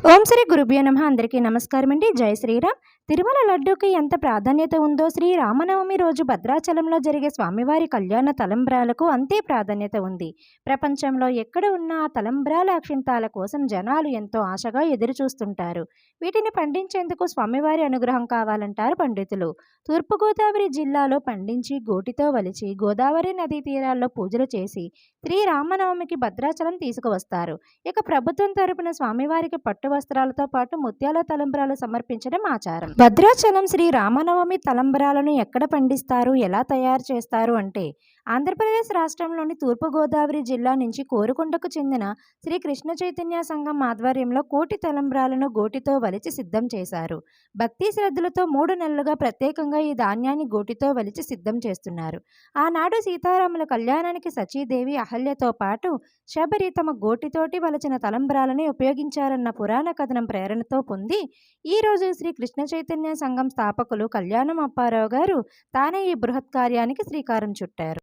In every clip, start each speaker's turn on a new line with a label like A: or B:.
A: ఓం శ్రీ గురుభ్యో నమః. అందరికీ నమస్కారం అండి. జై శ్రీరామ్. తిరుమల లడ్డూకి ఎంత ప్రాధాన్యత ఉందో శ్రీ రామనవమి రోజు భద్రాచలంలో జరిగే స్వామివారి కళ్యాణ తలంబ్రాలకు అంతే ప్రాధాన్యత ఉంది. ప్రపంచంలో ఎక్కడ ఉన్న ఆ తలంబ్రాల అక్షింతాల కోసం జనాలు ఎంతో ఆశగా ఎదురు చూస్తుంటారు. వీటిని పండించేందుకు స్వామివారి అనుగ్రహం కావాలంటారు పండితులు. తూర్పుగోదావరి జిల్లాలో పండించి గోటితో వలిచి గోదావరి నదీ తీరాల్లో పూజలు చేసి శ్రీ రామనవమికి భద్రాచలం తీసుకువస్తారు. ఇక ప్రభుత్వం తరపున స్వామివారికి పట్టు వస్త్రాలతో పాటు ముత్యాల తలంబ్రాలు సమర్పించడం ఆచారం. భద్రాచలం శ్రీ రామనవమి తలంబ్రాలను ఎక్కడ పండిస్తారు, ఎలా తయారు చేస్తారు అంటే ఆంధ్రప్రదేశ్ రాష్ట్రంలోని తూర్పుగోదావరి జిల్లా నుంచి కోరుకొండకు చెందిన శ్రీ కృష్ణ చైతన్య సంఘం ఆధ్వర్యంలో కోటి తలంబ్రాలను గోటితో వలిచి సిద్ధం చేశారు. భక్తి శ్రద్ధలతో 3 నెలలుగా ప్రత్యేకంగా ఈ ధాన్యాన్ని గోటితో వలిచి సిద్ధం చేస్తున్నారు. ఆనాడు సీతారాముల కళ్యాణానికి సచీదేవి అహల్యతో పాటు శబరి తమ గోటితోటి వలచిన తలంబ్రాలని ఉపయోగించారన్న పురాణ కథనం ప్రేరణతో పొంది ఈరోజు శ్రీ కృష్ణ చైతన్య సంఘం స్థాపకులు కళ్యాణం అప్పారావు గారు తానే ఈ బృహత్ కార్యానికి శ్రీకారం చుట్టారు.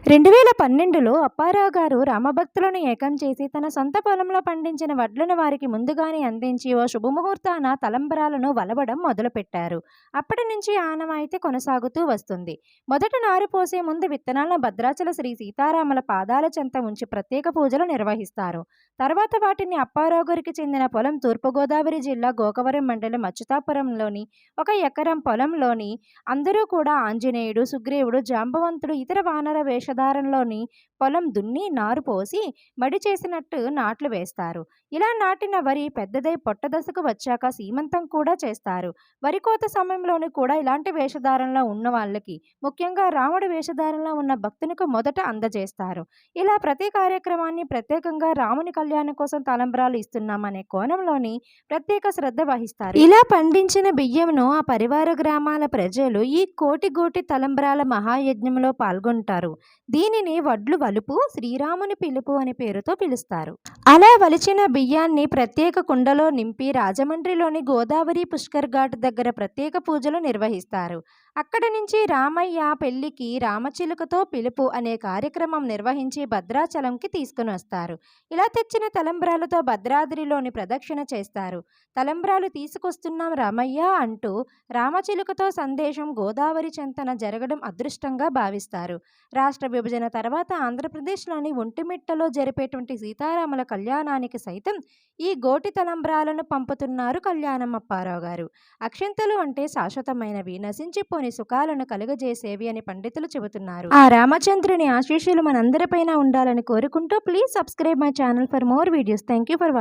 A: 2012లో అప్పారావు గారు రామభక్తులను ఏకం చేసి తన సొంత పొలంలో పండించిన వడ్లను వారికి ముందుగానే అందించి ఓ శుభముహూర్తాన తలంబ్రాలను వలవడం మొదలుపెట్టారు. అప్పటి నుంచి ఆనవాయితీ కొనసాగుతూ వస్తుంది. మొదట నారు పోసే ముందు విత్తనాలను భద్రాచల శ్రీ సీతారాముల పాదాల చెంత ఉంచి ప్రత్యేక పూజలు నిర్వహిస్తారు. తర్వాత వాటిని అప్పారావు గారికి చెందిన పొలం తూర్పుగోదావరి జిల్లా గోకవరం మండలం అచ్యుతాపురంలోని 1 ఎకరం పొలంలోని అందరూ కూడా ఆంజనేయుడు, సుగ్రీవుడు, జాంబవంతుడు, ఇతర వానర వేషధారంలోని పొలం దున్ని నారు పోసి మడి చేసినట్టు నాట్లు వేస్తారు. ఇలా నాటిన వరి పెద్దదై పొట్ట దశకు వచ్చాక సీమంతం కూడా చేస్తారు. వరి కోత సమయంలోని కూడా ఇలాంటి వేషధారంలో ఉన్న వాళ్ళకి, ముఖ్యంగా రాముడి వేషధారంలో ఉన్న భక్తునికి మొదట అందజేస్తారు. ఇలా ప్రతి కార్యక్రమాన్ని ప్రత్యేకంగా రాముని కళ్యాణం కోసం తలంబ్రాలు ఇస్తున్నామనే కోణంలోని ప్రత్యేక శ్రద్ధ వహిస్తారు. ఇలా పండించిన బియ్యంను ఆ పరివార గ్రామాల ప్రజలు ఈ కోటి గోటి తలంబ్రాల మహాయజ్ఞంలో పాల్గొంటారు. దీనిని వడ్లు వలుపు, శ్రీరాముని పిలుపు అనే పేరుతో పిలుస్తారు. అలా వలిచిన బియ్యాన్ని ప్రత్యేక కుండలో నింపి రాజమండ్రిలోని గోదావరి పుష్కర్ ఘాట్ దగ్గర ప్రత్యేక పూజలు నిర్వహిస్తారు. అక్కడి నుంచి రామయ్య పెళ్లికి రామచిలుకతో పిలుపు అనే కార్యక్రమం నిర్వహించి భద్రాచలంకి తీసుకుని వస్తారు. ఇలా తెచ్చిన తలంబ్రాలతో భద్రాద్రిలోని ప్రదక్షిణ చేస్తారు. తలంబ్రాలు తీసుకొస్తున్నాం రామయ్య అంటూ రామచిలుకతో సందేశం గోదావరి చెంతన జరగడం అదృష్టంగా భావిస్తారు. రాష్ట్ర విభజన తర్వాత ఆంధ్రప్రదేశ్లోని ఒంటిమిట్టలో జరిపేటువంటి సీతారాముల కళ్యాణానికి సైతం ఈ గోటి తలంబ్రాలను పంపుతున్నారు కళ్యాణం అప్పారావు గారు. అక్షంతలు అంటే శాశ్వతమైనవి, నశించిపోని సుఖాలను కలుగజేసేవి అని పండితులు చెబుతున్నారు. ఆ రామచంద్రుని ఆశీస్సులు మనందరిపైన ఉండాలని కోరుకుంటూ please subscribe my channel for more videos. Thank you for watching.